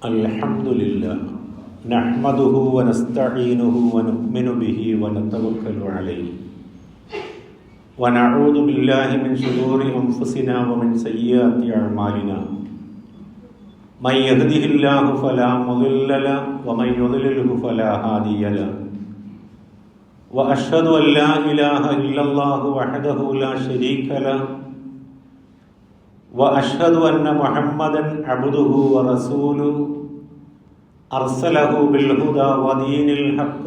الحمد لله نحمده ونستعينه ونؤمن به ونتوكل عليه ونعوذ بالله من شرور أنفسنا ومن سيئات أعمالنا من يهده الله فلا مضل له ومن يضلله فلا هادي له وأشهد أن لا إله إلا الله وحده لا شريك له وأشهد أن محمدًا عبده ورسوله أرسله بالهدى ودين الحق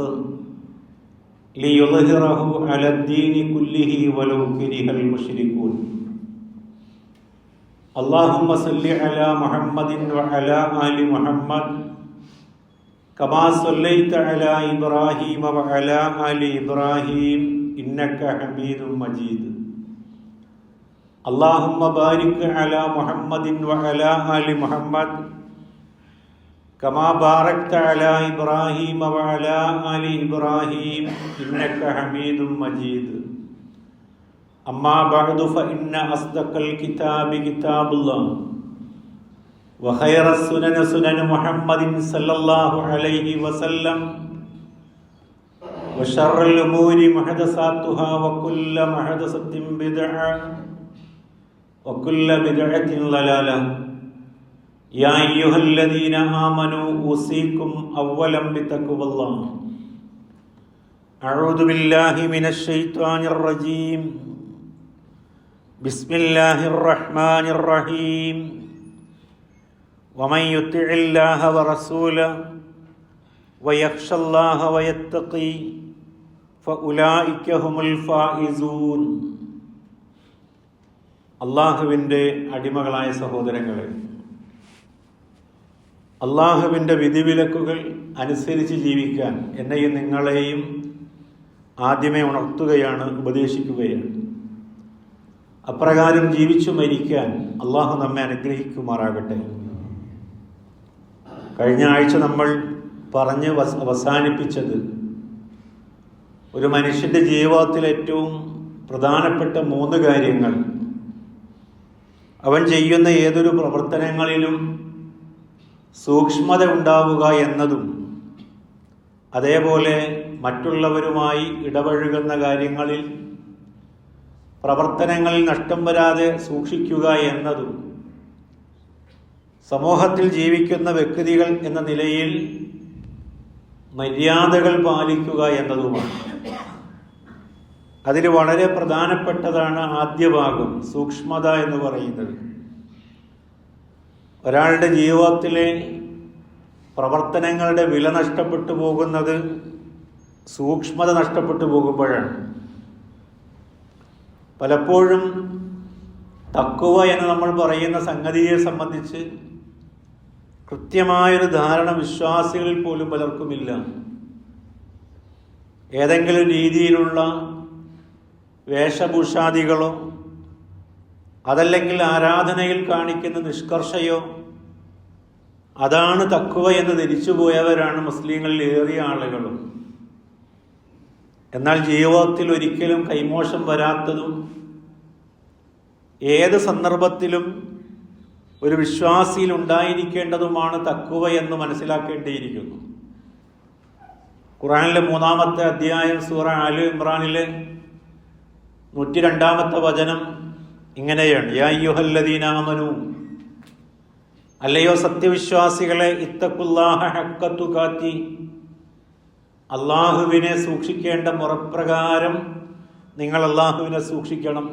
ليظهره على الدين كله ولو كره المشركون اللهم صل على محمد وعلى آل محمد كما صليت على إبراهيم وعلى آل إبراهيم إنك حميد مجيد اللهم بارك على محمد وعلى آل محمد كما باركت على إبراهيم وعلى آل إبراهيم إنك حميد مجيد أما بعد فإن أصدق الكتاب كتاب الله وخير السنن سنن محمد صلى الله عليه وسلم وشر الأمور محدثاتها وكل محدثة بدعة وكل بدعة ضلالة يا أيها الذين آمنوا أوصيكم أولا بتقوى الله أعوذ بالله من الشيطان الرجيم بسم الله الرحمن الرحيم ومن يطع الله ورسوله ويخشى الله ويتقي فأولئك هم الفائزون. അള്ളാഹുവിൻ്റെ അടിമകളായ സഹോദരങ്ങളെ, അള്ളാഹുവിൻ്റെ വിധിവിലക്കുകൾ അനുസരിച്ച് ജീവിക്കാൻ എന്നെയും നിങ്ങളെയും ആദ്യമേ ഉണർത്തുകയാണ്, ഉപദേശിക്കുകയാണ്. അപ്രകാരം ജീവിച്ചു മരിക്കാൻ അള്ളാഹു നമ്മെ അനുഗ്രഹിക്കുമാറാകട്ടെ. കഴിഞ്ഞ ആഴ്ച നമ്മൾ പറഞ്ഞ് അവസാനിപ്പിച്ചത് ഒരു മനുഷ്യൻ്റെ ജീവിതത്തിൽ ഏറ്റവും പ്രധാനപ്പെട്ട 3 കാര്യങ്ങൾ, അവൻ ചെയ്യുന്ന ഏതൊരു പ്രവർത്തനങ്ങളിലും സൂക്ഷ്മത ഉണ്ടാവുക എന്നതും, അതേപോലെ മറ്റുള്ളവരുമായി ഇടപഴകുന്ന കാര്യങ്ങളിൽ പ്രവർത്തനങ്ങളിൽ നഷ്ടം വരാതെ സൂക്ഷിക്കുക എന്നതും, സമൂഹത്തിൽ ജീവിക്കുന്ന വ്യക്തികൾ എന്ന നിലയിൽ മര്യാദകൾ പാലിക്കുക എന്നതുമാണ്. അതിൽ വളരെ പ്രധാനപ്പെട്ടതാണ് ആദ്യ ഭാഗം, സൂക്ഷ്മത എന്ന് പറയുന്നത്. ഒരാളുടെ ജീവിതത്തിലെ പ്രവർത്തനങ്ങളുടെ വില നഷ്ടപ്പെട്ടു പോകുന്നത് സൂക്ഷ്മത നഷ്ടപ്പെട്ടു പോകുമ്പോഴാണ്. പലപ്പോഴും തഖ്വ എന്ന് നമ്മൾ പറയുന്ന സംഗതിയെ സംബന്ധിച്ച് കൃത്യമായൊരു ധാരണ വിശ്വാസികളിൽ പോലും പലർക്കുമില്ല. ഏതെങ്കിലും രീതിയിലുള്ള വേഷഭൂഷാദികളോ അതല്ലെങ്കിൽ ആരാധനയിൽ കാണിക്കുന്ന നിഷ്കർഷയോ അതാണ് തഖ്വ എന്ന് ധരിച്ചു പോയവരാണ് മുസ്ലിങ്ങളിൽ ഏറിയ ആളുകളും. എന്നാൽ ജീവിതത്തിൽ ഒരിക്കലും കൈമോശം വരാത്തതും ഏത് സന്ദർഭത്തിലും ഒരു വിശ്വാസിയിൽ ഉണ്ടായിരിക്കേണ്ടതുമാണ് തഖ്വ എന്ന് മനസ്സിലാക്കേണ്ടിയിരിക്കുന്നു. ഖുർആനിലെ 3-ാമത്തെ അധ്യായം സൂറ ആലു ഇമ്രാനിലെ 102-ാമത്തെ വചനം ഇങ്ങനെയാണ്: യാ അയ്യുഹല്ലദീന ആമനൂ, അല്ലയോ സത്യവിശ്വാസികളെ, ഇത്തഖുല്ലാഹ ഹഖ്ക തുഖാത്തി, അള്ളാഹുവിനെ സൂക്ഷിക്കേണ്ട മുറപ്രകാരം നിങ്ങൾ അള്ളാഹുവിനെ സൂക്ഷിക്കണം.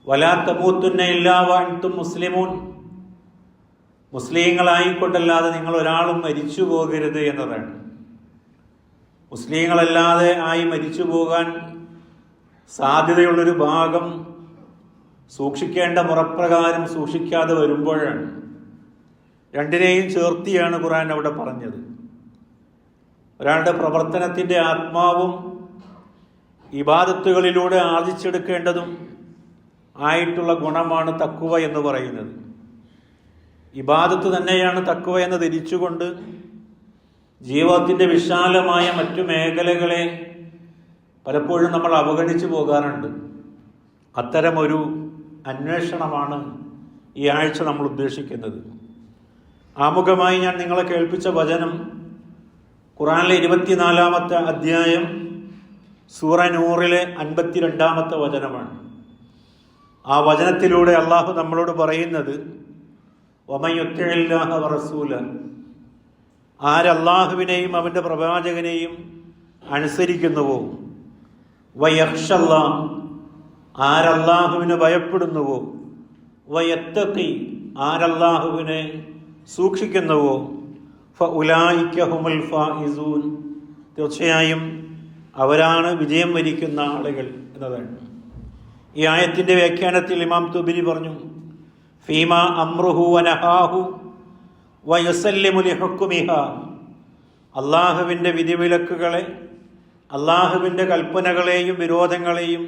വലാ തമൂത്തുന്ന ഇല്ലാ വഅൻതും മുസ്ലിമൂൻ, മുസ്ലിങ്ങളായിക്കൊണ്ടല്ലാതെ നിങ്ങൾ ഒരാളും മരിച്ചു പോകരുത് എന്നതാണ്. മുസ്ലിങ്ങളല്ലാതെ ആയി മരിച്ചു പോകാൻ സാധ്യതയുള്ളൊരു ഭാഗം സൂക്ഷിക്കേണ്ട മുറപ്രകാരം സൂക്ഷിക്കാതെ വരുമ്പോഴാണ്. രണ്ടിനെയും ചേർത്തിയാണ് ഖുർആൻ അവിടെ പറഞ്ഞത്. ഒരാളുടെ പ്രവർത്തനത്തിൻ്റെ ആത്മാവും ഇബാദത്തുകളിലൂടെ ആർജിച്ചെടുക്കേണ്ടതും ആയിട്ടുള്ള ഗുണമാണ് തഖ്വ എന്ന് പറയുന്നത്. ഇബാദത്ത് തന്നെയാണ് തഖ്വ എന്ന് ധരിച്ചുകൊണ്ട് ജീവിതത്തിൻ്റെ വിശാലമായ മറ്റു മേഖലകളെ പലപ്പോഴും നമ്മൾ അവഗണിച്ചു പോകാറുണ്ട്. അത്തരമൊരു അന്വേഷണമാണ് ഈ ആഴ്ച നമ്മൾ ഉദ്ദേശിക്കുന്നത്. ആമുഖമായി ഞാൻ നിങ്ങളെ കേൾപ്പിച്ച വചനം ഖുർആനിലെ 24-ാമത്തെ അധ്യായം സൂറ നൂറിലെ 52-ാമത്തെ വചനമാണ്. ആ വചനത്തിലൂടെ അള്ളാഹു നമ്മളോട് പറയുന്നത്, വമൻ യുത്തിഇല്ലാഹ വറസൂല, ആരല്ലാഹുവിനെയും അവൻ്റെ പ്രവാചകനെയും അനുസരിക്കുന്നുവോ, വയഖ്ഷല്ലാഹ്, ആരല്ലാഹുവിനെ ഭയപ്പെടുന്നുവോ, വയത്തഖി, ആരല്ലാഹുവിനെ സൂക്ഷിക്കുന്നുവോ, ഫഉലൈക ഹുമുൽ ഫായിസൂൻ, തീർച്ചയായും അവരാണ് വിജയം വരിക്കുന്ന ആളുകൾ എന്നതാണ്. ഈ ആയത്തിൻ്റെ വ്യാഖ്യാനത്തിൽ ഇമാം തുബരി പറഞ്ഞു, ഫീമ അംറുഹു വനഹാഹു വയുസല്ലിമു ലിഹുക്മിഹാ, അള്ളാഹുവിൻ്റെ വിധിവിലക്കുകളെ, അള്ളാഹുവിൻ്റെ കൽപ്പനകളെയും വിരോധങ്ങളെയും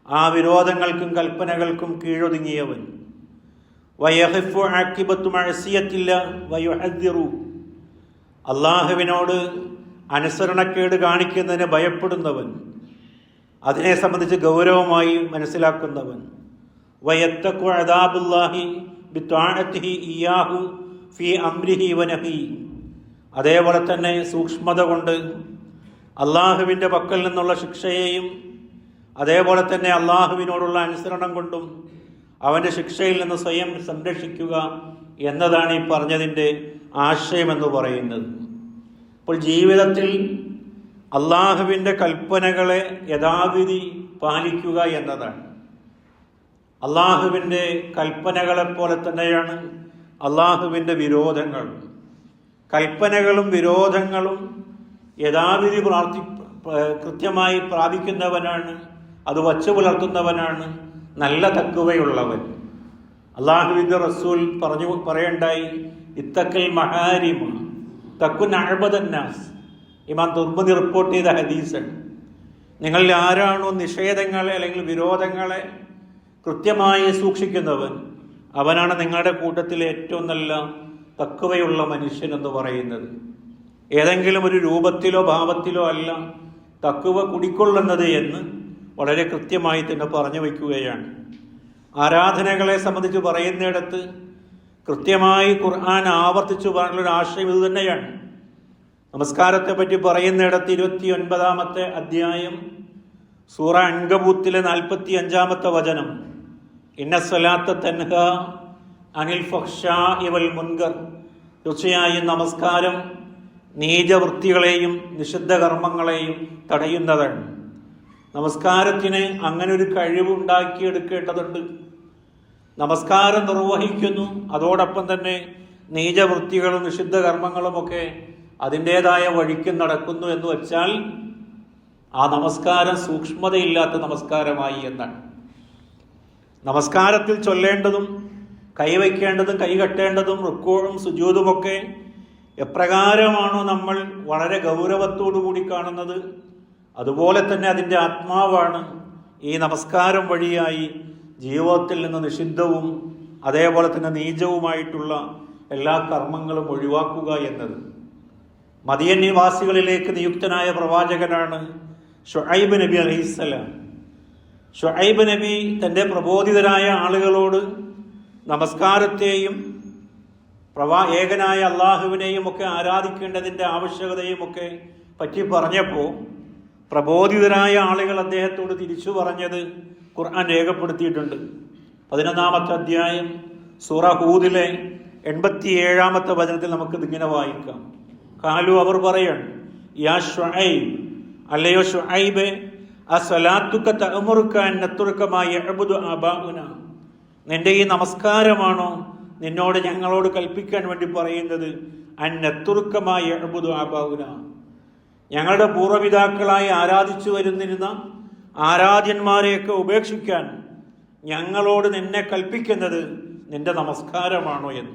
ആ വിരോധങ്ങൾക്കും കൽപ്പനകൾക്കും കീഴൊതുങ്ങിയവൻ, വയഖിഫു ആഖിബത്തു മഅസിയത്തില്ല വയുഹദ്ദിറു, അള്ളാഹുവിനോട് അനുസരണക്കേട് കാണിക്കുന്നതിന് ഭയപ്പെടുന്നവൻ, അതിനെ സംബന്ധിച്ച് ഗൗരവമായി മനസ്സിലാക്കുന്നവൻ, വയത്തഖു അദാബുല്ലാഹി ബിത്വാഅതിഹി ഇയ്യാഹു ഫീ അംരിഹി വനഹി, അതേപോലെ തന്നെ സൂക്ഷ്മത കൊണ്ട് അള്ളാഹുവിൻ്റെ പക്കൽ നിന്നുള്ള ശിക്ഷയെയും അതേപോലെ തന്നെ അള്ളാഹുവിനോടുള്ള അനുസരണം കൊണ്ടും അവൻ്റെ ശിക്ഷയിൽ നിന്ന് സ്വയം സംരക്ഷിക്കുക എന്നതാണ് ഈ പറഞ്ഞതിൻ്റെ ആശയമെന്ന് പറയുന്നത്. അപ്പോൾ ജീവിതത്തിൽ അള്ളാഹുവിൻ്റെ കൽപ്പനകളെ യഥാവിധി പാലിക്കുക എന്നതാണ്. അള്ളാഹുവിൻ്റെ കൽപ്പനകളെപ്പോലെ തന്നെയാണ് അള്ളാഹുവിൻ്റെ വിരോധങ്ങൾ. കൽപ്പനകളും വിരോധങ്ങളും യഥാവിധി കൃത്യമായി പ്രാപിക്കുന്നവനാണ്, അത് വച്ചു പുലർത്തുന്നവനാണ് നല്ല തഖ്വയുള്ളവൻ. അള്ളാഹുവിൻ്റെ റസൂൽ പറയണ്ടായി, ഇത്തക്കൽ മഹാരിമ തക്കുൻ അഅബദന്നാസ്. ഇമാം തുർമുദി റിപ്പോർട്ട് ചെയ്ത ഹദീസാണ്. നിങ്ങളിൽ ആരാണോ നിഷേധങ്ങളെ അല്ലെങ്കിൽ വിരോധങ്ങളെ കൃത്യമായി സൂക്ഷിക്കുന്നവൻ, അവനാണ് നിങ്ങളുടെ കൂട്ടത്തിലെ ഏറ്റവും നല്ല തഖ്വയുള്ള മനുഷ്യൻ എന്ന് പറയുന്നത്. ഏതെങ്കിലും ഒരു രൂപത്തിലോ ഭാവത്തിലോ അല്ല തഖ്വ കുടിക്കൊള്ളുന്നത് എന്ന് വളരെ കൃത്യമായി തന്നെ പറഞ്ഞു വയ്ക്കുകയാണ്. ആരാധനകളെ സംബന്ധിച്ച് പറയുന്നിടത്ത് കൃത്യമായി ഖുർആൻ ആവർത്തിച്ചു പറഞ്ഞൊരു ആശയം ഇത് തന്നെയാണ്. നമസ്കാരത്തെ പറ്റി പറയുന്നിടത്ത് 29-ാമത്തെ അധ്യായം സൂറ അൻകബൂത്തിലെ 45-ാമത്തെ വചനം, ഇന്ന സ്വലാത്ത തൻഹ അനിൽ ഫഹ്ശാഇ വൽ മുൻകർ, തീർച്ചയായും നമസ്കാരം നീചവൃത്തികളെയും നിഷിദ്ധ കർമ്മങ്ങളെയും തടയുന്നതാണ്. നമസ്കാരത്തിന് അങ്ങനെ ഒരു കഴിവുണ്ടാക്കിയെടുക്കേണ്ടതുണ്ട്. നമസ്കാരം നിർവഹിക്കുന്നു, അതോടൊപ്പം തന്നെ നീചവൃത്തികളും നിഷിദ്ധ കർമ്മങ്ങളുമൊക്കെ അതിൻ്റേതായ വഴിക്ക് നടക്കുന്നു എന്ന് വച്ചാൽ ആ നമസ്കാരം സൂക്ഷ്മതയില്ലാത്ത നമസ്കാരമായി എന്നാണ്. നമസ്കാരത്തിൽ ചൊല്ലേണ്ടതും കൈവയ്ക്കേണ്ടതും കൈകെട്ടേണ്ടതും റുക്കൂഉം സുജൂദുമൊക്കെ എപ്രകാരമാണോ നമ്മൾ വളരെ ഗൗരവത്തോടു കൂടി കാണുന്നത്, അതുപോലെ തന്നെ അതിൻ്റെ ആത്മാവാണ് ഈ നമസ്കാരം വഴിയായി ജീവിതത്തിൽ നിന്ന് നിഷിദ്ധവും അതേപോലെ തന്നെ നീചവുമായിട്ടുള്ള എല്ലാ കർമ്മങ്ങളും ഒഴിവാക്കുക എന്നത്. മദിയൻ നിവാസികളിലേക്ക് നിയുക്തനായ പ്രവാചകനാണ് ശുഐബ് നബി അലൈഹിസ്സലാം. ശുഐബ് നബി തൻ്റെ പ്രബോധിതരായ ആളുകളോട് നമസ്കാരത്തെയും ഏകനായ അള്ളാഹുവിനെയും ഒക്കെ ആരാധിക്കേണ്ടതിൻ്റെ ആവശ്യകതയും ഒക്കെ പറ്റി പറഞ്ഞപ്പോൾ പ്രബോധിതരായ ആളുകൾ അദ്ദേഹത്തോട് തിരിച്ചു പറഞ്ഞത് ഖുർആൻ രേഖപ്പെടുത്തിയിട്ടുണ്ട്. 11-ാമത്തെ അധ്യായം സൂറ ഹൂദിലെ 87-ാമത്തെ വചനത്തിൽ നമുക്കിതിങ്ങനെ വായിക്കാം. കാലു, അവർ പറയാണ്, യാ ശുഐബ്, അല്ലയോ ശുഐബ്, അസ്സലാത്തുക തഅമുറുക അൻ നത്രുക മാ യഅബുദു ആബാഉന, നിന്റെ ഈ നമസ്കാരമാണോ നിന്നോട് ഞങ്ങളോട് കൽപ്പിക്കാൻ വേണ്ടി പറയുന്നത്? അൻ നത്രുക മാ യഅബുദു ആബാഉന, ഞങ്ങളുടെ പൂർവ്വപിതാക്കളായി ആരാധിച്ചു വരുന്നിരുന്ന ആരാധ്യന്മാരെയൊക്കെ ഉപേക്ഷിക്കാൻ ഞങ്ങളോട് നിന്നെ കൽപ്പിക്കുന്നത് നിന്റെ നമസ്കാരമാണോ എന്ന്.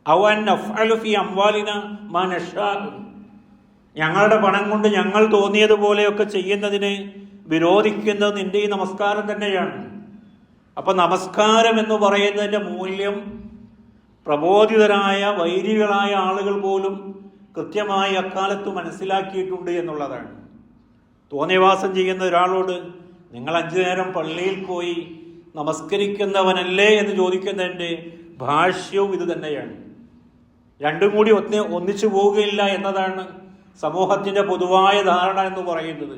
അവൻ നഫ്അലു ഫി അംവാലിന മാ നശാ, ഞങ്ങളുടെ പണം കൊണ്ട് ഞങ്ങൾ തോന്നിയതുപോലെയൊക്കെ ചെയ്യുന്നതിനെ വിരോധിക്കുന്നത് നിന്റെ ഈ നമസ്കാരം തന്നെയാണ്. അപ്പൊ നമസ്കാരം എന്ന് പറയുന്നതിൻ്റെ മൂല്യം പ്രബോധിതരായ വൈരികളായ ആളുകൾ പോലും കൃത്യമായി അക്കാലത്ത് മനസ്സിലാക്കിയിട്ടുണ്ട് എന്നുള്ളതാണ്. തോന്നിവാസം ചെയ്യുന്ന ഒരാളോട് നിങ്ങൾ 5 നേരം പള്ളിയിൽ പോയി നമസ്കരിക്കുന്നവനല്ലേ എന്ന് ചോദിക്കുന്നതിൻ്റെ ഭാഷ്യവും ഇത് തന്നെയാണ്. രണ്ടും കൂടി ഒന്നിച്ചു പോവുകയില്ല എന്നതാണ് സമൂഹത്തിൻ്റെ പൊതുവായ ധാരണ എന്ന് പറയുന്നത്.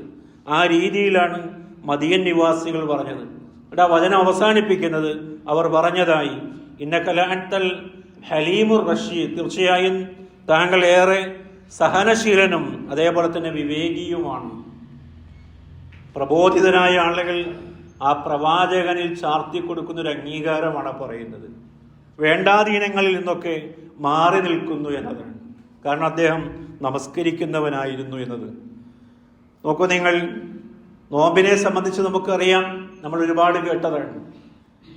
ആ രീതിയിലാണ് മദിയൻ നിവാസികൾ പറഞ്ഞത്. ഇവിടെ വചനം അവസാനിപ്പിക്കുന്നത് അവർ പറഞ്ഞതായി, ഇന്നക ലഅൻതൽ ഹലീമുർ റഷീദ്, തീർച്ചയായും താങ്കൾ ഏറെ സഹനശീലനും അതേപോലെ തന്നെ വിവേകിയുമാണ്. പ്രബോധിതനായ ആളുകൾ ആ പ്രവാചകനിൽ ചാർത്തി കൊടുക്കുന്നൊരു അംഗീകാരമാണ് പറയുന്നത്. വേണ്ടാധീനങ്ങളിൽ നിന്നൊക്കെ മാറി നിൽക്കുന്നു എന്നതാണ്. കാരണം അദ്ദേഹം നമസ്കരിക്കുന്നവനായിരുന്നു എന്നത്. നോക്കൂ നിങ്ങൾ, നോമ്പിനെ സംബന്ധിച്ച് നമുക്കറിയാം, നമ്മൾ ഒരുപാട് കേട്ടതാണ്.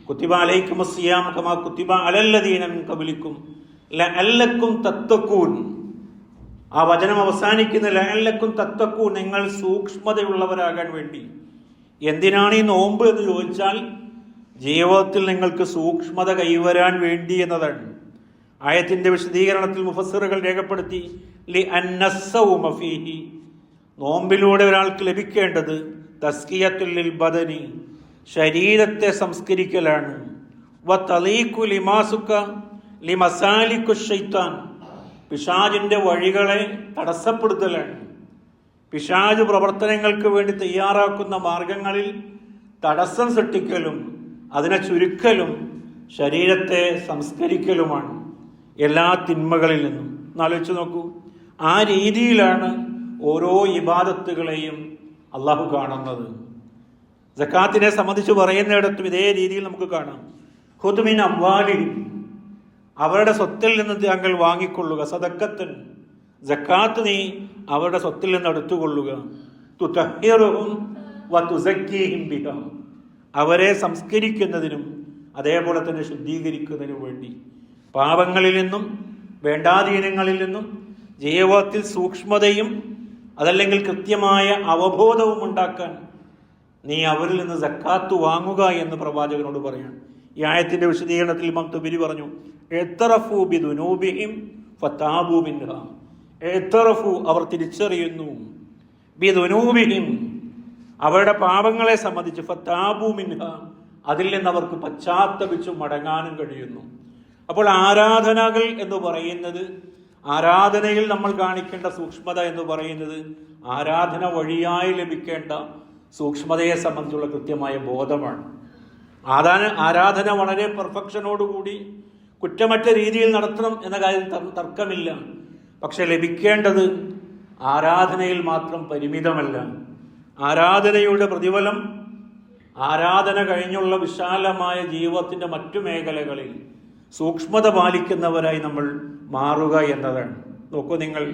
കുത്തിബ അലൈക്കുമുസ് സിയാം കമാ കുത്തിബ അലല്ലദീന മിൻ ഖബലിക്കും ലഅല്ലക്കും തത്തഖൂൻ. ആ വചനം അവസാനിക്കുന്ന ലഅല്ലക്കും തത്തഖൂൻ, നിങ്ങൾ സൂക്ഷ്മതയുള്ളവരാകാൻ വേണ്ടി. എന്തിനാണ് ഈ നോമ്പ് എന്ന് ചോദിച്ചാൽ ജീവിതത്തിൽ നിങ്ങൾക്ക് സൂക്ഷ്മത കൈവരാൻ വേണ്ടി എന്നതാണ്. ആയത്തിന്റെ വിശദീകരണത്തിൽ മുഫസ്സിറുകൾ രേഖപ്പെടുത്തി, ലി അന്നസ്സൗമ ഫീഹി, നോമ്പിലൂടെ ഒരാൾക്ക് ലഭിക്കേണ്ടത് തസ്കിയത്തുൽ ലിൽ ബദനി, ശരീരത്തെ സംസ്കരിക്കലാണ്. വ തലീഖു ലിമാസുക ലിമസാലിക്കു ശൈത്താൻ, പിശാചിന്റെ വഴികളെ തടസ്സപ്പെടുത്തലാണ്. പിശാച് പ്രവർത്തനങ്ങൾക്ക് വേണ്ടി തയ്യാറാക്കുന്ന മാർഗങ്ങളിൽ തടസ്സം സൃഷ്ടിക്കലും അതിനെ ചുരുക്കലും ശരീരത്തെ സംസ്കരിക്കലുമാണ് എല്ലാ തിന്മകളിൽ നിന്നും. എന്നാലോചിച്ച് നോക്കൂ, ആ രീതിയിലാണ് ഓരോ ഇബാദത്തുകളെയും അള്ളാഹു കാണുന്നത്. സക്കാത്തിനെ സംബന്ധിച്ച് പറയുന്നിടത്തും ഇതേ രീതിയിൽ നമുക്ക് കാണാം. ഖുദ് മിൻ അംവാലിഹിം, അവരുടെ സ്വത്തിൽ നിന്ന് താങ്കൾ വാങ്ങിക്കൊള്ളുക. സദക്കത്തൻ, സക്കാത്ത് നീ അവരുടെ സ്വത്തിൽ നിന്ന് എടുത്തുകൊള്ളുക. തുതഹിറുഹും വതുസക്കീഹിം ബിഹാ, അവരെ സംസ്കരിക്കുന്നതിനും അതേപോലെ തന്നെ ശുദ്ധീകരിക്കുന്നതിനും വേണ്ടി. പാപങ്ങളിൽ നിന്നും വേണ്ടാധീനങ്ങളിൽ നിന്നും ജീവിതത്തിൽ സൂക്ഷ്മതയും അതല്ലെങ്കിൽ കൃത്യമായ അവബോധവും ഉണ്ടാക്കാൻ നീ അവരിൽ നിന്ന് സക്കാത്ത് വാങ്ങുക എന്ന് പ്രവാചകനോട് പറയാണ്. ഈ ആയത്തിന്റെ വിശദീകരണത്തിൽ ഇമാം തുബരി പറഞ്ഞു, ഇഅ്തറഫൂ ബിദുനൂബിഹിം ഫതാബൂ മിൻഹാ, ഇഅ്തറഫൂ അവർ തിരിച്ചറിയുന്നു, ബിദുനൂബിഹിം അവരുടെ പാപങ്ങളെ സംബന്ധിച്ച്, ഫതാബൂ മിൻഹാ അതിൽ നിന്ന് അവർക്ക് പശ്ചാത്തപിച്ചു മടങ്ങാനും കഴിയുന്നു. അപ്പോൾ ആരാധനകൾ എന്ന് പറയുന്നത്, ആരാധനയിൽ നമ്മൾ കാണിക്കേണ്ട സൂക്ഷ്മത എന്ന് പറയുന്നത് ആരാധന വഴിയായി ലഭിക്കേണ്ട സൂക്ഷ്മതയെ സംബന്ധിച്ചുള്ള കൃത്യമായ ബോധമാണ്. ആരാധന വളരെ പെർഫെക്ഷനോടുകൂടി കുറ്റമറ്റ രീതിയിൽ നടത്തണം എന്ന കാര്യം തർക്കമില്ല. പക്ഷെ ലഭിക്കേണ്ടത് ആരാധനയിൽ മാത്രം പരിമിതമല്ല. ആരാധനയുടെ പ്രതിഫലം ആരാധന കഴിഞ്ഞുള്ള വിശാലമായ ജീവിതത്തിന്റെ മറ്റു മേഖലകളിൽ സൂക്ഷ്മത പാലിക്കുന്നവരായി നമ്മൾ മാറുക എന്നതാണ്. നോക്കൂ നിങ്ങൾ,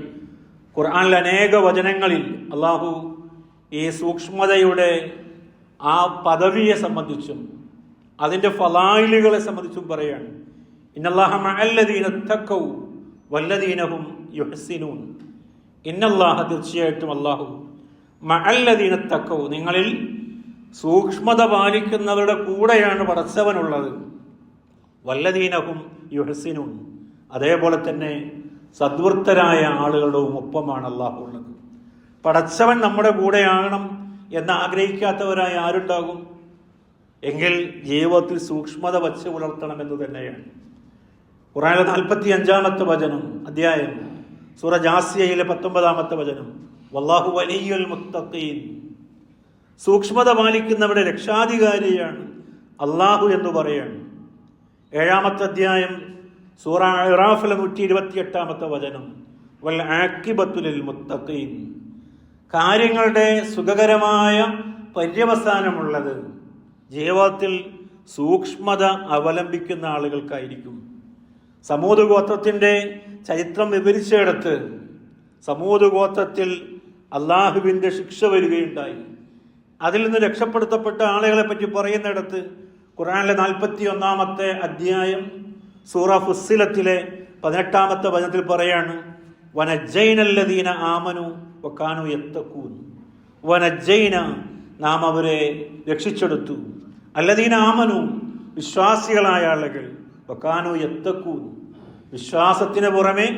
ഖുർആനിൽ അനേക വചനങ്ങളിൽ അള്ളാഹു ഈ സൂക്ഷ്മതയുടെ ആ പദവിയെ സംബന്ധിച്ചും അതിൻ്റെ ഫളായിലുകളെ സംബന്ധിച്ചും പറയാണ്. ഇന്നല്ലാഹ മഅല്ലദീന തഖൗ വല്ലദീനഹും യുഹ്സിനൂൻ. ഇന്നല്ലാഹ, തീർച്ചയായിട്ടും അള്ളാഹു, മഅല്ലദീന തഖൗ, നിങ്ങളിൽ സൂക്ഷ്മത പാലിക്കുന്നവരുടെ കൂടെയാണ് പടച്ചവനുള്ളത്. വല്ലദീനഹും യുഹ്സിനൂൻ, അതേപോലെ തന്നെ സദ്വൃത്തരായ ആളുകളുടെ ഒപ്പമാണ് അള്ളാഹു ഉള്ളത്. പടച്ചവൻ നമ്മുടെ കൂടെയാകണം എന്ന് ആഗ്രഹിക്കാത്തവരായി ആരുണ്ടാകും? എങ്കിൽ ജീവിതത്തിൽ സൂക്ഷ്മത വച്ച് പുലർത്തണമെന്ന് തന്നെയാണ്. ഖുർആനിലെ 45-ാമത്തെ വചനം, അധ്യായം സൂറ ജാസിയയിലെ 19-ാമത്തെ വചനം, വല്ലാഹു വലിയുൽ മുത്തഖീൻ, സൂക്ഷ്മത പാലിക്കുന്നവരുടെ രക്ഷാധികാരിയാണ് അള്ളാഹു എന്ന് പറയാണ്. 7-ാമത്തെ അധ്യായം സൂറ അറാഫിലെ 128-ാമത്തെ വചനം, വൽ ആഖിബത്തു ലിൽ മുത്തഖീൻ, കാര്യങ്ങളുടെ സുഖകരമായ പര്യവസാനമുള്ളത് ജീവിതത്തിൽ സൂക്ഷ്മത അവലംബിക്കുന്ന ആളുകൾക്കായിരിക്കും. സമൂദ് ഗോത്രത്തിന്റെ ചരിത്രം വിവരിച്ചെടുത്ത് സമൂദ് ഗോത്രത്തിൽ അള്ളാഹുവിന്റെ ശിക്ഷ വരികയുണ്ടായി. അതിൽ നിന്ന് രക്ഷപ്പെടുത്തപ്പെട്ട ആളുകളെ പറ്റി പറയുന്നിടത്ത് ഖുർആനിലെ 41-ാമത്തെ അധ്യായം സൂറ ഫുസ്സിലത്തിലെ 18-ാമത്തെ വചനത്തിൽ പറയാണ്, വനജ്ജൈനല്ലദീന ആമനു വകാനു യത്തഖൂൻ, വനജ്ജൈന, നാം അവരെ രക്ഷിച്ചെടുത്തു, അല്ലദീന ആമനു, വിശ്വാസികളായ ആളുകൾ, വകാനു യത്തഖൂൻ, വിശ്വാസത്തിന് പുറമെ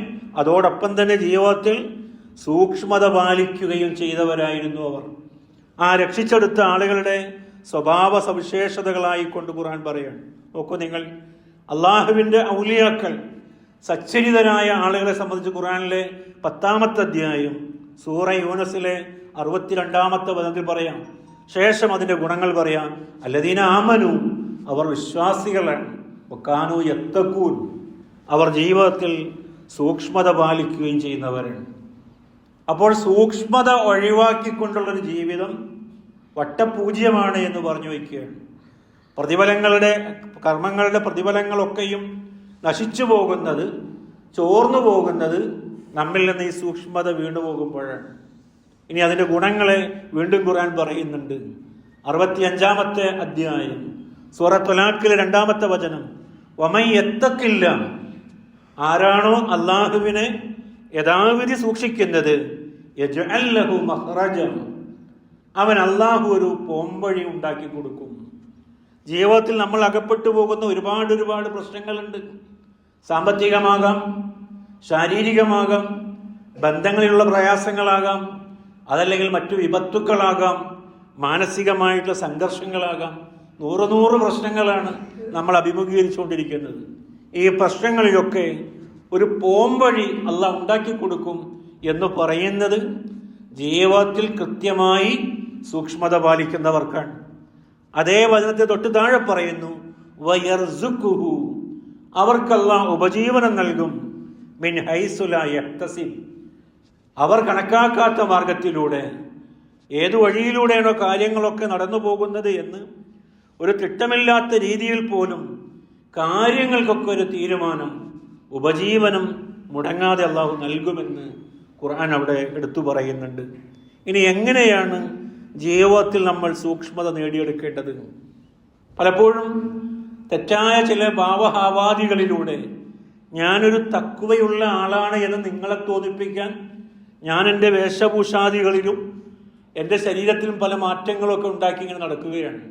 അതോടൊപ്പം തന്നെ ജീവിതത്തിൽ സൂക്ഷ്മത പാലിക്കുകയും ചെയ്തവരായിരുന്നു അവർ. ആ രക്ഷിച്ചെടുത്ത ആളുകളുടെ സ്വഭാവ സവിശേഷതകളായി കൊണ്ട് ഖുർആൻ പറയാണ്. നോക്കൂ നിങ്ങൾ, അള്ളാഹുവിൻ്റെ ഔലിയാക്കൾ സച്ചരിതരായ ആളുകളെ സംബന്ധിച്ച് ഖുർആനിലെ 10-ാമത്തെ അധ്യായം സൂറ യൂനസിലെ 62-ാമത്തെ വചനത്തിൽ പറയാം. ശേഷം അതിന്റെ ഗുണങ്ങൾ പറയാം. അല്ലദീന ആമനു, അവർ വിശ്വാസികളാണ്. വകാനു യത്തഖൂൻ, അവർ ജീവിതത്തിൽ സൂക്ഷ്മത പാലിക്കുകയും ചെയ്യുന്നവരാണ്. അപ്പോൾ സൂക്ഷ്മത ഒഴിവാക്കിക്കൊണ്ടുള്ളൊരു ജീവിതം വട്ടപൂജ്യമാണ് എന്ന് പറഞ്ഞു വയ്ക്കുകയാണ്. കർമ്മങ്ങളുടെ പ്രതിഫലങ്ങളൊക്കെയും നശിച്ചു പോകുന്നത്, ചോർന്നു പോകുന്നത് നമ്മിൽ നിന്ന് ഈ സൂക്ഷ്മത വീണു പോകുമ്പോഴാണ്. ഇനി അതിന്റെ ഗുണങ്ങളെ വീണ്ടും ഖുർആൻ പറയുന്നുണ്ട്. 65-ാമത്തെ അധ്യായം സൂറത്തുൽ ത്വലാഖിലെ 2-ാമത്തെ വചനം, വമൻ യത്തഖില്ല, ആരാണോ അല്ലാഹുവിനെ യഥാവിധി സൂക്ഷിക്കുന്നത്, യജ്അൽ ലഹു മഖ്റജ, അവൻ അല്ലാഹു ഒരു പോംവഴി ഉണ്ടാക്കി കൊടുക്കും. ജീവിതത്തിൽ നമ്മൾ അകപ്പെട്ടു പോകുന്ന ഒരുപാട് പ്രശ്നങ്ങളുണ്ട്. സാമ്പത്തികമാകാം, ശാരീരികമാകാം, ബന്ധങ്ങളിലുള്ള പ്രയാസങ്ങളാകാം, അതല്ലെങ്കിൽ മറ്റു വിപത്തുക്കളാകാം, മാനസികമായിട്ടുള്ള സംഘർഷങ്ങളാകാം. 100 പ്രശ്നങ്ങളാണ് നമ്മൾ അഭിമുഖീകരിച്ചുകൊണ്ടിരിക്കുന്നത്. ഈ പ്രശ്നങ്ങളിലൊക്കെ ഒരു പോംവഴി അള്ളാഹ് ഉണ്ടാക്കി കൊടുക്കും എന്ന് പറയുന്നത് ജീവിതത്തിൽ കൃത്യമായി സൂക്ഷ്മത പാലിക്കുന്നവർക്കാണ്. അതേ വചനത്തെ തൊട്ട് താഴെ പറയുന്നു, വയർസുഖുഹു, അവർക്കല്ലാഹ് ഉപജീവനം നൽകും, മിൻ ഹൈസു ലാ യഹ്തസിബ്, അവർ കണക്കാക്കാത്ത മാർഗത്തിലൂടെ. ഏതു വഴിയിലൂടെയാണോ കാര്യങ്ങളൊക്കെ നടന്നു പോകുന്നത് എന്ന് ഒരു തിട്ടമില്ലാത്ത രീതിയിൽ പോലും കാര്യങ്ങൾക്കൊക്കെ ഒരു തീരുമാനം, ഉപജീവനം മുടങ്ങാതെ അള്ളാഹു നൽകുമെന്ന് ഖുർആൻ അവിടെ എടുത്തു പറയുന്നുണ്ട്. ഇനി എങ്ങനെയാണ് ജീവിതത്തിൽ നമ്മൾ സൂക്ഷ്മത നേടിയെടുക്കേണ്ടത്? പലപ്പോഴും തെറ്റായ ചില ഭാവഹാവാദികളിലൂടെ ഞാനൊരു തഖ്വയുള്ള ആളാണ് എന്ന് നിങ്ങളെ തോന്നിപ്പിക്കാൻ ഞാൻ എൻ്റെ വേഷഭൂഷാദികളിലും എൻ്റെ ശരീരത്തിലും പല മാറ്റങ്ങളൊക്കെ ഉണ്ടാക്കി ഇങ്ങനെ നടക്കുകയാണ്.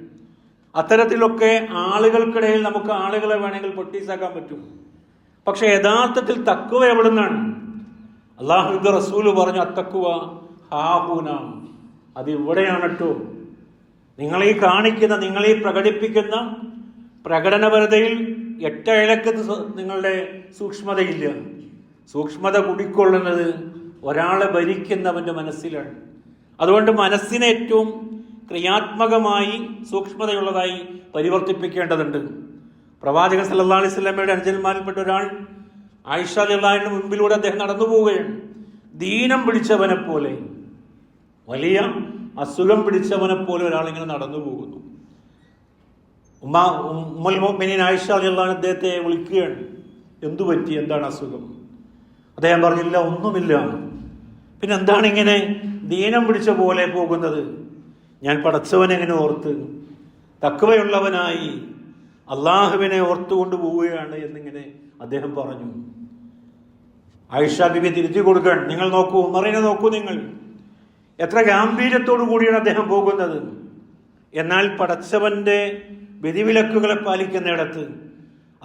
അത്തരത്തിലൊക്കെ ആളുകൾക്കിടയിൽ നമുക്ക് ആളുകളെ വേണമെങ്കിൽ പൊട്ടീസാക്കാൻ പറ്റും. പക്ഷെ യഥാർത്ഥത്തിൽ തഖ്വ എവിടെ നിന്നാണ്? അല്ലാഹുവിന്റെ റസൂല് പറഞ്ഞു, അത്തഖ്വ ഹാഹുന, അത് ഇവിടെയാണ് കേട്ടോ. നിങ്ങളീ കാണിക്കുന്ന, നിങ്ങളീ പ്രകടിപ്പിക്കുന്ന പ്രകടനപരതയിൽ എട്ടയിലക്കത്ത് നിങ്ങളുടെ സൂക്ഷ്മതയില്ല. സൂക്ഷ്മത കുടിക്കൊള്ളുന്നത് ഒരാളെ ഭരിക്കുന്നവന്റെ മനസ്സിലാണ്. അതുകൊണ്ട് മനസ്സിനെ ഏറ്റവും ക്രിയാത്മകമായി സൂക്ഷ്മതയുള്ളതായി പരിവർത്തിപ്പിക്കേണ്ടതുണ്ട്. പ്രവാചകൻ സല്ലല്ലാഹു അലൈഹി വസല്ലമയുടെ അനുജന്മാരിൽപ്പെട്ട ഒരാൾ ആയിഷ റളിയല്ലാഹു അൻഹയുടെ മുൻപിലൂടെ അദ്ദേഹം നടന്നു പോവുകയാണ്. ദീനം പിടിച്ചവനെ പോലെ, വലിയ അസുഖം പിടിച്ചവനെ പോലെ ഒരാൾ ഇങ്ങനെ നടന്നു പോകുന്നു. ഉമ്മുൽ മുഅ്മിനീൻ ആയിഷ റളിയല്ലാഹു അൻഹ അദ്ദേഹത്തെ വിളിക്കുകയാണ്, എന്തു പറ്റി, എന്താണ് അസുഖം? അദ്ദേഹം പറഞ്ഞില്ല, ഒന്നുമില്ല. പിന്നെ എന്താണ് ഇങ്ങനെ ദീനം പിടിച്ച പോലെ പോകുന്നത്? ഞാൻ പടച്ചവനെ എങ്ങനെ ഓർത്ത് തഖ്വയുള്ളവനായി അള്ളാഹുവിനെ ഓർത്തുകൊണ്ട് പോവുകയാണ് എന്നിങ്ങനെ അദ്ദേഹം പറഞ്ഞു. ആയിഷ ബിബി തിരുത്തി കൊടുക്കാൻ, നിങ്ങൾ നോക്കൂ, ഉമറിനെ നോക്കൂ, നിങ്ങൾ എത്ര ഗാംഭീര്യത്തോടു കൂടിയാണ് അദ്ദേഹം പോകുന്നത്. എന്നാൽ പടച്ചവന്റെ വിധിവിലക്കുകളെ പാലിക്കുന്നിടത്ത്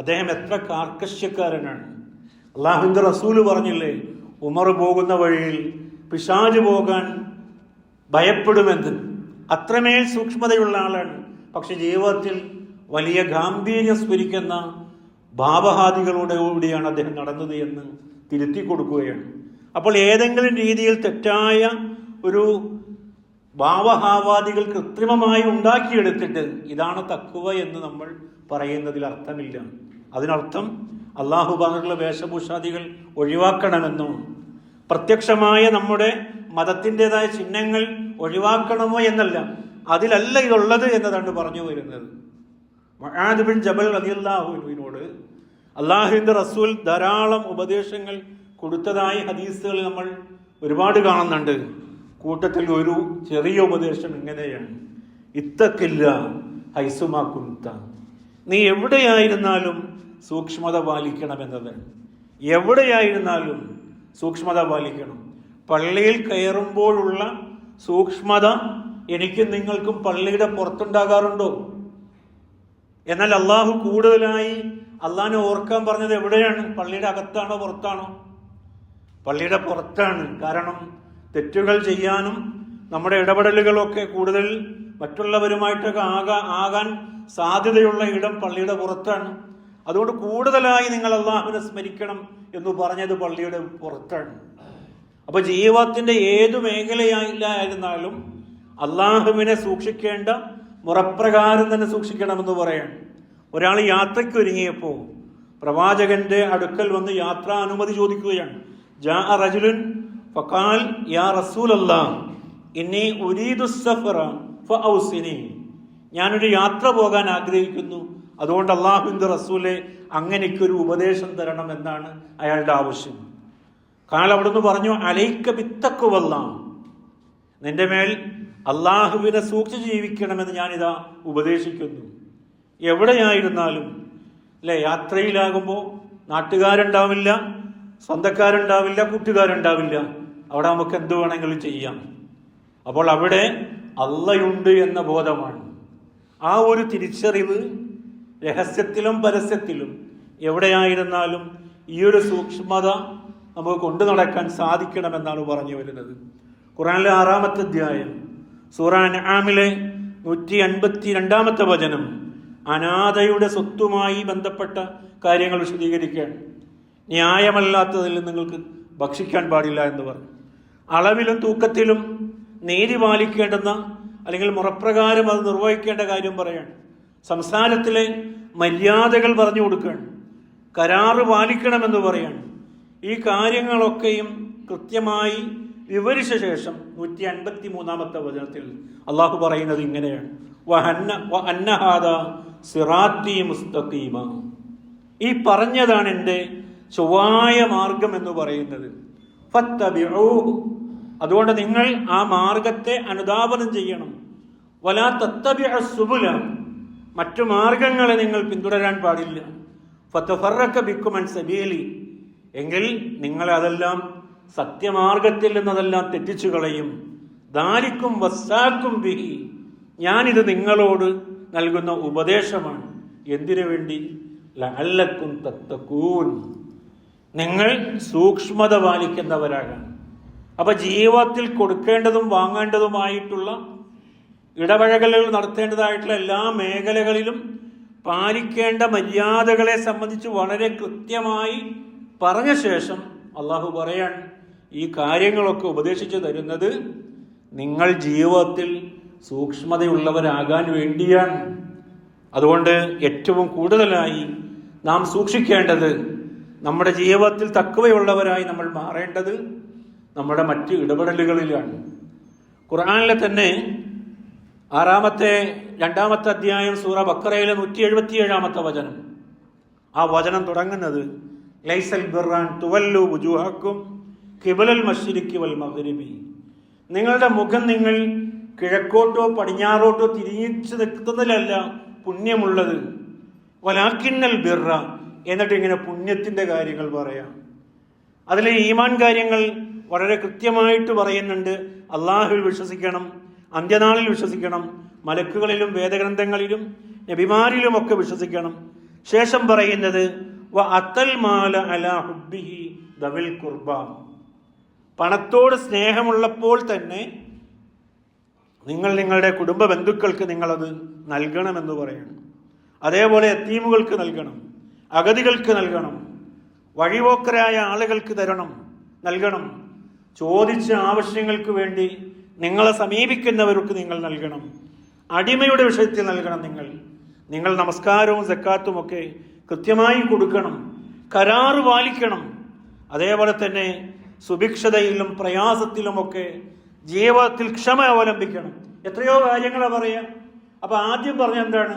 അദ്ദേഹം എത്ര കാർക്കശ്യക്കാരനാണ്. അള്ളാഹുവിന്റെ റസൂല് പറഞ്ഞില്ലേ, ഉമർ പോകുന്ന വഴിയിൽ പിശാച് പോകാൻ ഭയപ്പെടുമെന്ന്. അത്രമേൽ സൂക്ഷ്മതയുള്ള ആളാണ്. പക്ഷെ ജീവിതത്തിൽ വലിയ ഗാംഭീര്യം സ്ഫുരിക്കുന്ന ഭാവഹാദികളോടെ കൂടിയാണ് അദ്ദേഹം നടന്നത് എന്ന് തിരുത്തി കൊടുക്കുകയാണ്. അപ്പോൾ ഏതെങ്കിലും രീതിയിൽ തെറ്റായ ഒരു ഭാവഹാവാദികൾ കൃത്രിമമായി ഉണ്ടാക്കിയെടുത്തിട്ട് ഇതാണ് തഖ്വ എന്ന് നമ്മൾ പറയുന്നതിൽ അർത്ഥമില്ല. അതിനർത്ഥം അള്ളാഹു പറഞ്ഞിട്ടുള്ള വേഷഭൂഷാദികൾ ഒഴിവാക്കണമെന്നോ പ്രത്യക്ഷമായ നമ്മുടെ മതത്തിൻ്റെതായ ചിഹ്നങ്ങൾ ഒഴിവാക്കണമോ എന്നല്ല, അതിലല്ല ഇതുള്ളത് എന്നതാണ് പറഞ്ഞു വരുന്നത്. മുആദ് ബിൻ ജബൽ റളിയല്ലാഹു അൻഹുവിനോട് അള്ളാഹുവിന്റെ റസൂൽ ധാരാളം ഉപദേശങ്ങൾ കൊടുത്തതായി ഹദീസുകൾ നമ്മൾ ഒരുപാട് കാണുന്നുണ്ട്. കൂട്ടത്തിൽ ഒരു ചെറിയ ഉപദേശം ഇങ്ങനെയാണ്, ഇത്തഖില്ല ഹൈസുമാ കുന്ത, നീ എവിടെയായിരുന്നാലും സൂക്ഷ്മത പാലിക്കണം എന്നതാണ്. എവിടെയായിരുന്നാലും സൂക്ഷ്മത പാലിക്കണം. പള്ളിയിൽ കയറുമ്പോഴുള്ള സൂക്ഷ്മത എനിക്കും നിങ്ങൾക്കും പള്ളിയുടെ പുറത്തുണ്ടാകാറുണ്ടോ? എന്നാൽ അള്ളാഹു കൂടുതലായി അള്ളാഹിനെ ഓർക്കാൻ പറഞ്ഞത് എവിടെയാണ്? പള്ളിയുടെ അകത്താണോ പുറത്താണോ? പള്ളിയുടെ പുറത്താണ്. കാരണം തെറ്റുകൾ ചെയ്യാനും നമ്മുടെ ഇടപെടലുകളൊക്കെ കൂടുതൽ മറ്റുള്ളവരുമായിട്ടൊക്കെ ആകാൻ സാധ്യതയുള്ള ഇടം പള്ളിയുടെ പുറത്താണ്. അതുകൊണ്ട് കൂടുതലായി നിങ്ങൾ അള്ളാഹുവിനെ സ്മരിക്കണം എന്ന് പറഞ്ഞത് പള്ളിയുടെ പുറത്താണ്. അപ്പൊ ജീവിതത്തിന്റെ ഏതു മേഖലയായിരുന്നാലും അള്ളാഹുവിനെ സൂക്ഷിക്കേണ്ട മുറപ്രകാരം തന്നെ സൂക്ഷിക്കണമെന്ന് പറയാണ്. ഒരാൾ യാത്രയ്ക്ക് ഒരുങ്ങിയപ്പോൾ പ്രവാചകന്റെ അടുക്കൽ വന്ന് യാത്രാ അനുമതി ചോദിക്കുകയാണ്. ജാ റജുലുൻ ഫഖാൽ യാ റസൂലല്ലാഹ് ഇന്നി ഉരീദു സഫറ ഫഔസിനി, ഞാനൊരു യാത്ര പോകാൻ ആഗ്രഹിക്കുന്നു, അതുകൊണ്ട് അല്ലാഹുവിന്റെ റസൂലെ അങ്ങനെയൊരു ഉപദേശം തരണം എന്നാണ് അയാളുടെ ആവശ്യം. കാൽ അവിടുന്ന് പറഞ്ഞു അലൈക ബിത്തഖ്വല്ലാഹ്, നിന്റെ മേൽ അള്ളാഹുവിനെ സൂക്ഷിച്ച് ജീവിക്കണമെന്ന് ഞാനിതാ ഉപദേശിക്കുന്നു. എവിടെയായിരുന്നാലും അല്ലെ, യാത്രയിലാകുമ്പോൾ നാട്ടുകാരുണ്ടാവില്ല, സ്വന്തക്കാരുണ്ടാവില്ല, കൂട്ടുകാരുണ്ടാവില്ല. അവിടെ നമുക്ക് എന്ത് വേണമെങ്കിലും ചെയ്യാം. അപ്പോൾ അവിടെ അള്ളയുണ്ട് എന്ന ബോധമാണ്. ആ ഒരു തിരിച്ചറിവ് രഹസ്യത്തിലും പരസ്യത്തിലും എവിടെയായിരുന്നാലും ഈ ഒരു സൂക്ഷ്മത നമുക്ക് കൊണ്ടു നടക്കാൻ സാധിക്കണമെന്നാണ് പറഞ്ഞു വരുന്നത്. ഖുർആനിലെ 6-ാമത്തെ അധ്യായം സൂറ അൻആമിലെ 152-ാമത്തെ വചനം അനാഥയുടെ സ്വത്തുമായി ബന്ധപ്പെട്ട കാര്യങ്ങൾ വിശദീകരിക്കുകയാണ്. ന്യായമല്ലാത്തതിൽ നിങ്ങൾക്ക് ഭക്ഷിക്കാൻ പാടില്ല എന്ന് പറഞ്ഞു. അളവിലും തൂക്കത്തിലും നീതി പാലിക്കേണ്ടെന്ന അല്ലെങ്കിൽ മുറപ്രകാരം അത് നിർവഹിക്കേണ്ട കാര്യം പറയാണ്. സംസാരത്തിലെ മര്യാദകൾ പറഞ്ഞു കൊടുക്കുകയാണ്. കരാറ് പാലിക്കണമെന്ന് പറയാണ്. ഈ കാര്യങ്ങളൊക്കെയും കൃത്യമായി വിവരിച്ച ശേഷം 153-ാമത്തെ വചനത്തിൽ അള്ളാഹു പറയുന്നത് ഇങ്ങനെയാണ്, സിറാത്തി മുസ്തഖീമ, ഈ പറഞ്ഞതാണ് എൻ്റെ ചൊവ്വായ മാർഗം എന്ന് പറയുന്നത്. ഫത്തബിഊഹു, അതുകൊണ്ട് നിങ്ങൾ ആ മാർഗത്തെ അനുധാവനം ചെയ്യണം. വലാ തത്തബിഉ സുബുല, മറ്റു മാർഗങ്ങളെ നിങ്ങൾ പിന്തുടരാൻ പാടില്ല. ഫതഫറക ബിക്കും അൻ സബീലി, എങ്കിൽ നിങ്ങൾ അതെല്ലാം സത്യമാർഗത്തിൽ നിന്നതെല്ലാം തെറ്റിച്ചു കളയും. ദാലിക്കും വസ്സാക്കും ബിഹി, ഞാനിത് നിങ്ങളോട് നൽകുന്ന ഉപദേശമാണ്. എന്തിനു വേണ്ടി? ലഅല്ലക്കും തത്തഖൂൻ, നിങ്ങൾ സൂക്ഷ്മത പാലിക്കുന്നവരാകാൻ. അപ്പൊ ജീവിതത്തിൽ കൊടുക്കേണ്ടതും വാങ്ങേണ്ടതുമായിട്ടുള്ള ഇടപഴകലുകൾ നടത്തേണ്ടതായിട്ടുള്ള എല്ലാ മേഖലകളിലും പാലിക്കേണ്ട മര്യാദകളെ സംബന്ധിച്ച് വളരെ കൃത്യമായി പറഞ്ഞ ശേഷം അള്ളാഹു പറയാൻ ഈ കാര്യങ്ങളൊക്കെ ഉപദേശിച്ചു തരുന്നത് നിങ്ങൾ ജീവിതത്തിൽ സൂക്ഷ്മതയുള്ളവരാകാൻ വേണ്ടിയാണ്. അതുകൊണ്ട് ഏറ്റവും കൂടുതലായി നാം സൂക്ഷിക്കേണ്ടത്, നമ്മുടെ ജീവിതത്തിൽ തഖ്വയുള്ളവരായി നമ്മൾ മാറേണ്ടത് നമ്മുടെ മറ്റ് ഇടപെടലുകളിലാണ്. ഖുർആനിലെ തന്നെ 2-ാമത്തെ അധ്യായം സൂറ ബഖറയിലെ 177-ാമത്തെ വചനം, ആ വചനം തുടങ്ങുന്നത് ലൈസൽ ബിർറാൻ തുവല്ലു വുജൂഹക്കും ഖിബലൽ മശ്രിഖി വൽ മഗ്രിബി, നിങ്ങളുടെ മുഖം നിങ്ങൾ കിഴക്കോട്ടോ പടിഞ്ഞാറോട്ടോ തിരിച്ചു നിൽക്കുന്നതിലല്ല പുണ്യമുള്ളത്. വലാക്കിന്നൽ ബിർറ, എന്നിട്ട് ഇങ്ങനെ പുണ്യത്തിന്റെ കാര്യങ്ങൾ പറയാം. അതിലെ ഈമാൻ കാര്യങ്ങൾ വളരെ കൃത്യമായിട്ട് പറയുന്നുണ്ട്. അള്ളാഹുവിൽ വിശ്വസിക്കണം, അന്ത്യനാളിൽ വിശ്വസിക്കണം, മലക്കുകളിലും വേദഗ്രന്ഥങ്ങളിലും നബിമാരിലും ഒക്കെ വിശ്വസിക്കണം. ശേഷം പറയുന്നത് വ അത്തൽ മാല അലാ ഹുബ്ബിഹി ദവിൽ ഖുർബ, പണത്തോട് സ്നേഹമുള്ളപ്പോൾ തന്നെ നിങ്ങൾ നിങ്ങളുടെ കുടുംബ ബന്ധുക്കൾക്ക് നിങ്ങളത് നൽകണമെന്ന് പറയണം. അതേപോലെ യതീമുകൾക്ക് നൽകണം, അഗതികൾക്ക് നൽകണം, വഴിപോക്കരായ ആളുകൾക്ക് നൽകണം. ചോദിച്ച ആവശ്യങ്ങൾക്ക് വേണ്ടി നിങ്ങളെ സമീപിക്കുന്നവർക്ക് നിങ്ങൾ നൽകണം. അടിമയുടെ വിഷയത്തിൽ നൽകണം. നിങ്ങൾ നമസ്കാരവും സക്കാത്തും ഒക്കെ കൃത്യമായി കൊടുക്കണം. കരാറ് പാലിക്കണം. അതേപോലെ തന്നെ സുഭിക്ഷതയിലും പ്രയാസത്തിലുമൊക്കെ ജീവിതത്തിൽ ക്ഷമ അവലംബിക്കണം. എത്രയോ കാര്യങ്ങളാ പറയാം. അപ്പൊ ആദ്യം പറഞ്ഞ എന്താണ്?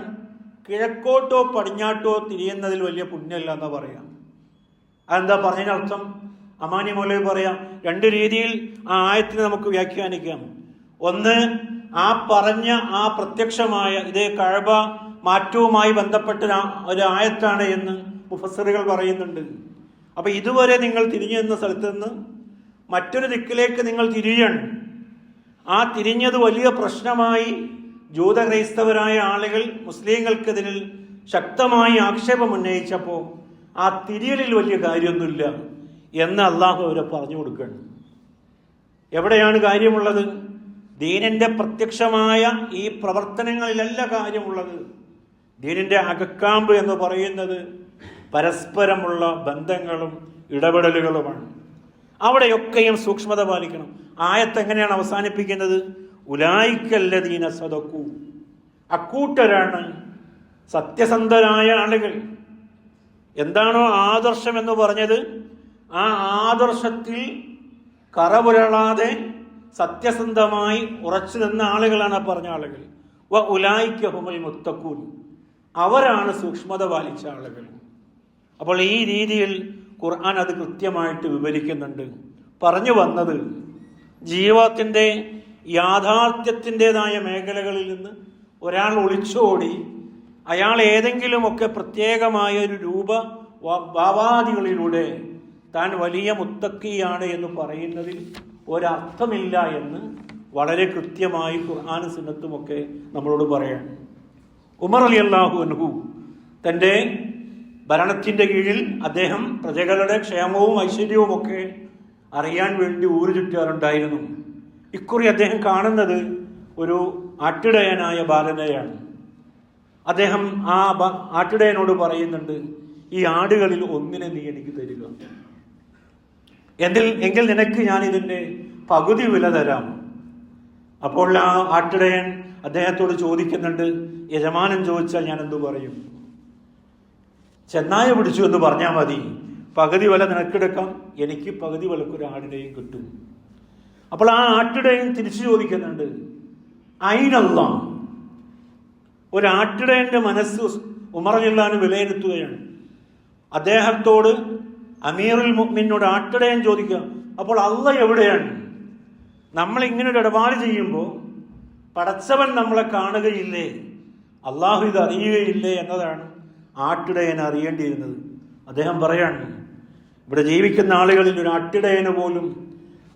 കിഴക്കോട്ടോ പടിഞ്ഞാട്ടോ തിരിയുന്നതിൽ വലിയ പുണ്യമല്ല എന്നാ പറയാം. അതെന്താ പറഞ്ഞതിനർത്ഥം? അമാനി മൗലവി പറയാം, 2 രീതിയിൽ ആ ആയത്തിനെ നമുക്ക് വ്യാഖ്യാനിക്കാം. ഒന്ന്, ആ പറഞ്ഞ ആ പ്രത്യക്ഷമായ ഇതേ കഅബ മാറ്റവുമായി ബന്ധപ്പെട്ട ഒരു ആയത്താണ് എന്ന് മുഫസ്സിറുകൾ പറയുന്നുണ്ട്. അപ്പൊ ഇതുവരെ നിങ്ങൾ തിരിഞ്ഞു നിന്ന സ്ഥലത്ത് നിന്ന് മറ്റൊരു ദിക്കിലേക്ക് നിങ്ങൾ തിരിയണം. ആ തിരിഞ്ഞത് വലിയ പ്രശ്നമായി ജൂത ക്രൈസ്തവരായ ആളുകൾ മുസ്ലിങ്ങൾക്കെതിരിൽ ശക്തമായി ആക്ഷേപം ഉന്നയിച്ചപ്പോൾ ആ തിരിയലിൽ വലിയ കാര്യമൊന്നുമില്ല എന്ന് അള്ളാഹു അവരെ പറഞ്ഞു കൊടുക്കണം. എവിടെയാണ് കാര്യമുള്ളത്? ദീനിന്റെ പ്രത്യക്ഷമായ ഈ പ്രവർത്തനങ്ങളിലല്ല കാര്യമുള്ളത്. ദീനിന്റെ അകക്കാമ്പ് എന്ന് പറയുന്നത് പരസ്പരമുള്ള ബന്ധങ്ങളും ഇടപെടലുകളുമാണ്. അവിടെയൊക്കെയും സൂക്ഷ്മത പാലിക്കണം. ആയത്ത് എങ്ങനെയാണ് അവസാനിപ്പിക്കുന്നത്? ഉലായിക്കല്ലദീന സദഖു, അക്കൂട്ടരാണ് സത്യസന്ധരായ ആളുകൾ. എന്താണോ ആദർശം എന്ന് പറഞ്ഞത്, ആ ആദർശത്തിൽ കറപുരളാതെ സത്യസന്ധമായി ഉറച്ചു നിന്ന ആളുകളാണ് പറഞ്ഞ ആളുകൾ. വ ഉലായിക ഹുമുൽ മുത്തഖൂൻ, അവരാണ് സൂക്ഷ്മത പാലിച്ച ആളുകൾ. അപ്പോൾ ഈ രീതിയിൽ ഖുർആൻ അത് കൃത്യമായിട്ട് വിവരിക്കുന്നുണ്ട്. പറഞ്ഞു വന്നത്, ജീവിതത്തിൻ്റെ യാഥാർത്ഥ്യത്തിൻ്റെതായ മേഖലകളിൽ നിന്ന് ഒരാൾ ഒളിച്ചോടി അയാൾ ഏതെങ്കിലുമൊക്കെ പ്രത്യേകമായ ഒരു ഭാവാദികളിലൂടെ താൻ വലിയ മുത്തക്കിയാണ് എന്ന് പറയുന്നതിൽ ഒരർത്ഥമില്ല എന്ന് വളരെ കൃത്യമായി ഖുർആനും സുന്നത്തുമൊക്കെ നമ്മളോട് പറയാണ്. ഉമർ റളിയല്ലാഹു അൻഹു തൻ്റെ ഭരണത്തിൻ്റെ കീഴിൽ അദ്ദേഹം പ്രജകളുടെ ക്ഷേമവും ഐശ്വര്യവും ഒക്കെ അറിയാൻ വേണ്ടി ഊരു ചുറ്റാറുണ്ടായിരുന്നു. ഇക്കുറി അദ്ദേഹം കാണുന്നത് ഒരു ആട്ടിടയനായ ബാലനെയാണ്. അദ്ദേഹം ആ ആട്ടിടയനോട് പറയുന്നുണ്ട്, ഈ ആടുകളിൽ ഒന്നിനെ നീ എനിക്ക് തരിക, എങ്കിൽ നിനക്ക് ഞാൻ ഇതിൻ്റെ പകുതി വില തരാം. അപ്പോൾ ആ ആട്ടിടയൻ അദ്ദേഹത്തോട് ചോദിക്കുന്നുണ്ട്, യജമാനൻ ചോദിച്ചാൽ ഞാൻ എന്തു പറയും? ചെന്നായ പിടിച്ചു എന്ന് പറഞ്ഞാൽ മതി, പകുതി വില നിനക്കെടുക്കാം, എനിക്ക് പകുതി വിലക്കൊരു ആടിനെയും കിട്ടും. അപ്പോൾ ആ ആട്ടിടയൻ തിരിച്ചു ചോദിക്കുന്നുണ്ട്, അയിനല്ല. ഒരാട്ടിടയന്റെ മനസ്സ് ഉമർ റളിയല്ലാഹു അൻഹു വിലയിരുത്തുകയാണ്. അദ്ദേഹത്തോട് അമീറുൽ മുഅ്മിനോട് ആട്ടിടയൻ ചോദിക്കുക, അപ്പോൾ അല്ലാഹ് എവിടെയാണ്? നമ്മൾ ഇങ്ങനെ ഒരു ഇടപാട് ചെയ്യുമ്പോൾ പടച്ചവൻ നമ്മളെ കാണുകയില്ലേ, അള്ളാഹു ഇത് അറിയുകയില്ലേ എന്നതാണ് ആട്ടിടയൻ അറിയേണ്ടിയിരുന്നത്. അദ്ദേഹം പറയാണ്, ഇവിടെ ജീവിക്കുന്ന ആളുകളിൽ ഒരു ആട്ടിടയന് പോലും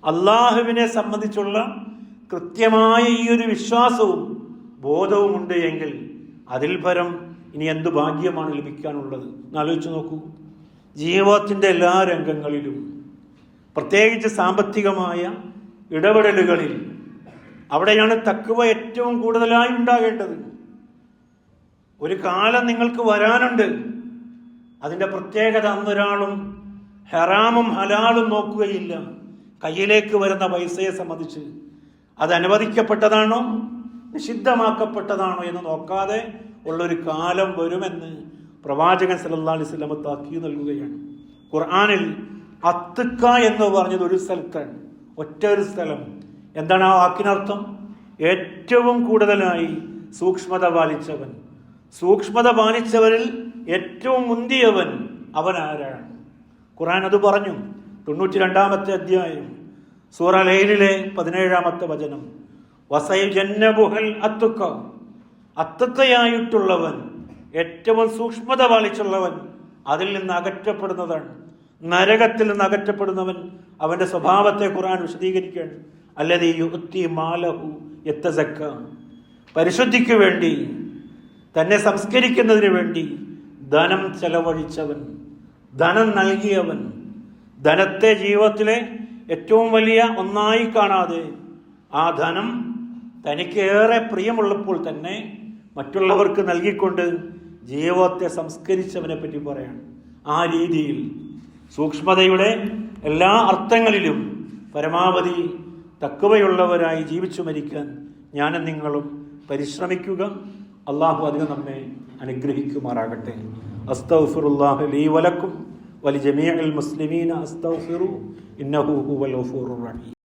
അള്ളാഹുവിനെ സംബന്ധിച്ചുള്ള കൃത്യമായ ഈ ഒരു വിശ്വാസവും ബോധവും ഉണ്ട് എങ്കിൽ അതിൽ പരം ഇനി എന്ത് ഭാഗ്യമാണ് ലഭിക്കാനുള്ളത് എന്നാലോചിച്ച് നോക്കൂ. ജീവിതത്തിൻ്റെ എല്ലാ രംഗങ്ങളിലും, പ്രത്യേകിച്ച് സാമ്പത്തികമായ ഇടപെടലുകളിൽ, അവിടെയാണ് തഖ്വ ഏറ്റവും കൂടുതലായി ഉണ്ടാകേണ്ടത്. ഒരു കാലം നിങ്ങൾക്ക് വരാനുണ്ട്, അതിൻ്റെ പ്രത്യേകത അന്നൊരാളും ഹറാമും ഹലാലും നോക്കുകയില്ല. കയ്യിലേക്ക് വരുന്ന പൈസയെ സംബന്ധിച്ച് അത് അനുവദിക്കപ്പെട്ടതാണോ നിഷിദ്ധമാക്കപ്പെട്ടതാണോ എന്ന് നോക്കാതെ ഉള്ളൊരു കാലം വരുമെന്ന് പ്രവാചകൻ സല്ലല്ലാഹു അലൈഹി വസല്ലം താക്കീത് നൽകുകയാണ്. ഖുർആനിൽ അത്ത്ക എന്ന് പറഞ്ഞത് ഒരു സ്ഥലത്താണ്, ഒറ്റ ഒരു സ്ഥലം. എന്താണ് ആ വാക്കിനർത്ഥം? ഏറ്റവും കൂടുതലായി സൂക്ഷ്മത പാലിച്ചവൻ. സൂക്ഷ്മത പാലിച്ചവരിൽ ഏറ്റവും മുന്തിയവൻ അവൻ ആരാണ്? ഖുർആൻ അത് പറഞ്ഞു. 92-ാമത്തെ അധ്യായം സൂറ ലൈലിലെ 17-ാമത്തെ വചനം, വസയജന്നബുഹൽ അത്ത്ക, അത്തക്കയായിട്ടുള്ളവൻ, ഏറ്റവും സൂക്ഷ്മത പാലിച്ചുള്ളവൻ അതിൽ നിന്ന് അകറ്റപ്പെടുന്നതാണ്. നരകത്തിൽ നിന്ന് അകറ്റപ്പെടുന്നവൻ അവന്റെ സ്വഭാവത്തെ ഖുർആൻ വിശദീകരിക്കുകയാണ്. അല്ലദീ യുഅ്തി മാലഹു യതസക്ക, പരിശുദ്ധിക്ക് വേണ്ടി, തന്നെ സംസ്കരിക്കുന്നതിന് വേണ്ടി ധനം ചെലവഴിച്ചവൻ, ധനം നൽകിയവൻ, ധനത്തെ ജീവിതത്തിലെ ഏറ്റവും വലിയ ഒന്നായി കാണാതെ ആ ധനം തനിക്കേറെ പ്രിയമുള്ളപ്പോൾ തന്നെ മറ്റുള്ളവർക്ക് നൽകിക്കൊണ്ട് ജീവിതത്തെ സംസ്കരിച്ചവനെ പറ്റി പറയാണ്. ആ രീതിയിൽ സൂക്ഷ്മതയുടെ എല്ലാ അർത്ഥങ്ങളിലും പരമാവധി തഖ്വയുള്ളവരായി ജീവിച്ചു മരിക്കാൻ ഞാനും നിങ്ങളും പരിശ്രമിക്കുക. അള്ളാഹു അതിന് നമ്മെ അനുഗ്രഹിക്കുമാറാകട്ടെ. അസ്തഗ്ഫിറുല്ലാഹ ലീ വലക്കും വലിജമീഇൽ മുസ്ലിമീന അസ്തഗ്ഫിറു ഇന്നഹു ഹുവൽ ഗഫൂറുർ റഹീം.